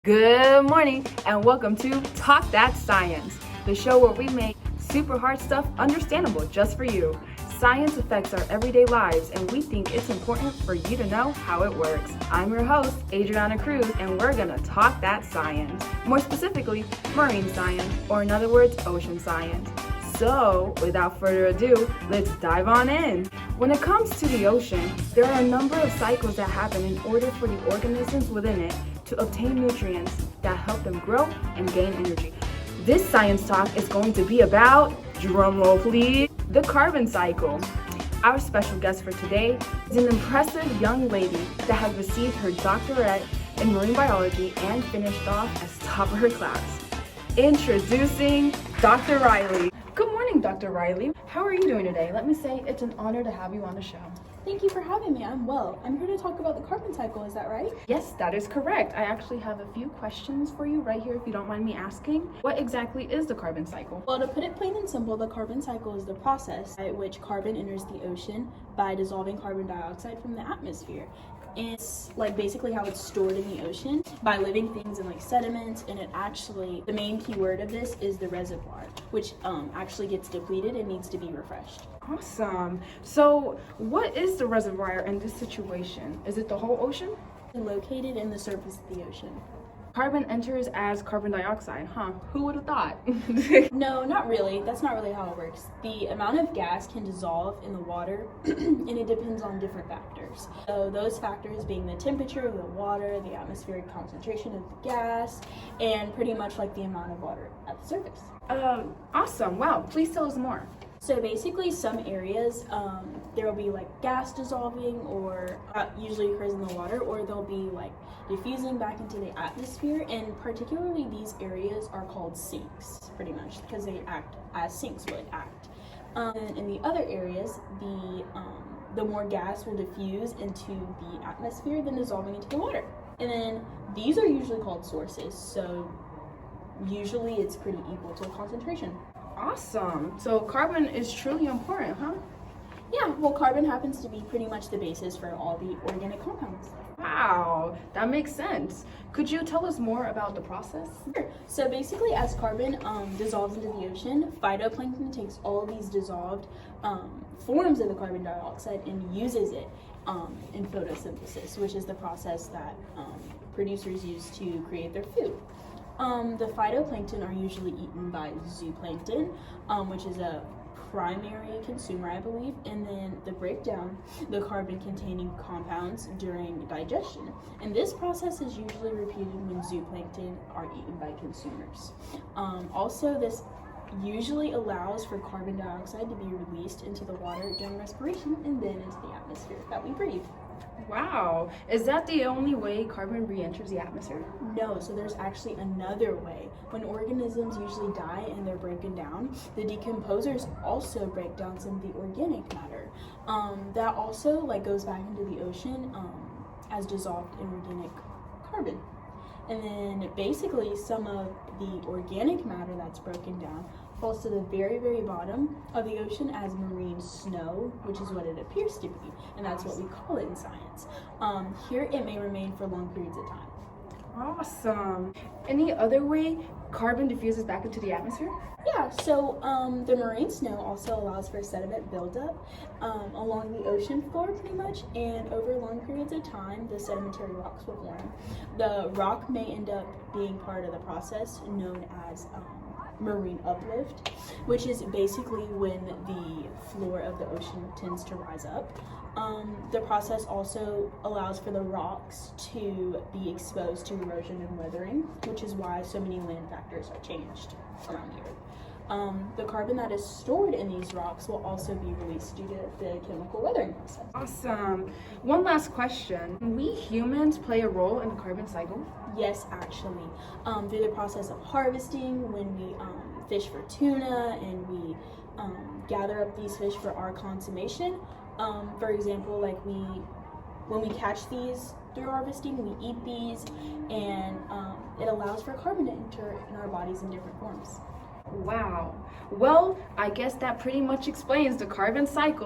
Good morning and welcome to Talk That Science, the show where we make super hard stuff understandable just for you. Science affects our everyday lives and we think it's important for you to know how it works. I'm your host, Adriana Cruz, and we're gonna talk that science. More specifically, marine science, or in other words, ocean science. So, without further ado, let's dive on in. When it comes to the ocean, there are a number of cycles that happen in order for the organisms within it to obtain nutrients that help them grow and gain energy. This science talk is going to be about, drumroll please, the carbon cycle. Our special guest for today is an impressive young lady that has received her doctorate in marine biology and finished off as top of her class. Introducing Dr. Riley. Good morning, Dr. Riley. How are you doing today? Let me say it's an honor to have you on the show. Thank you for having me. I'm well. I'm here to talk about the carbon cycle, is that right? Yes, that is correct. I actually have a few questions for you right here if you don't mind me asking. What exactly is the carbon cycle? Well, to put it plain and simple, the carbon cycle is the process by which carbon enters the ocean by dissolving carbon dioxide from the atmosphere. And it's like basically how it's stored in the ocean by living things in like sediments, and it actually, the main key word of this is the reservoir, which actually gets depleted and needs to be refreshed. Awesome. So what is the reservoir in this situation? Is it the whole ocean? Located in the surface of the ocean. Carbon enters as carbon dioxide, huh? Who would have thought? No, not really. That's not really how it works. The amount of gas can dissolve in the water and it depends on different factors. So those factors being the temperature of the water, the atmospheric concentration of the gas, and pretty much like the amount of water at the surface. Awesome. Wow. Please tell us more. So basically some areas, there will be like gas dissolving, or usually occurs in the water, or they'll be like diffusing back into the atmosphere, and particularly these areas are called sinks, pretty much, because they act as sinks would act. And in the other areas, the more gas will diffuse into the atmosphere than dissolving into the water. And then these are usually called sources, so usually it's pretty equal to a concentration. Awesome. So carbon is truly important, huh? Yeah, well, carbon happens to be pretty much the basis for all the organic compounds. Wow, that makes sense. Could you tell us more about the process? Sure. So basically, as carbon dissolves into the ocean, phytoplankton takes all these dissolved forms of the carbon dioxide and uses it in photosynthesis, which is the process that producers use to create their food. The phytoplankton are usually eaten by zooplankton, which is a primary consumer, I believe, and then they break down the carbon-containing compounds during digestion. And this process is usually repeated when zooplankton are eaten by consumers. Also, this usually allows for carbon dioxide to be released into the water during respiration and then into the atmosphere that we breathe. Wow. Is that the only way carbon re-enters the atmosphere? No, so there's actually another way. When organisms usually die and they're broken down, the decomposers also break down some of the organic matter. That also goes back into the ocean as dissolved inorganic carbon. And then basically some of the organic matter that's broken down falls to the very, very bottom of the ocean as marine snow, which is what it appears to be, and that's what we call it in science. Here it may remain for long periods of time. Awesome. Any other way carbon diffuses back into the atmosphere? Yeah, so the marine snow also allows for sediment buildup along the ocean floor pretty much, and over long periods of time the sedimentary rocks will form. The rock may end up being part of the process known as marine uplift, which is basically when the floor of the ocean tends to rise up. The process also allows for the rocks to be exposed to erosion and weathering, which is why so many land factors are changed around the earth. The carbon that is stored in these rocks will also be released due to the chemical weathering process. Awesome. One last question. Can we humans play a role in the carbon cycle? Yes, actually. Through the process of harvesting, when we fish for tuna and we gather up these fish for our consummation. For example, when we catch these through harvesting, we eat these, and it allows for carbon to enter in our bodies in different forms. Wow. Well, I guess that pretty much explains the carbon cycle.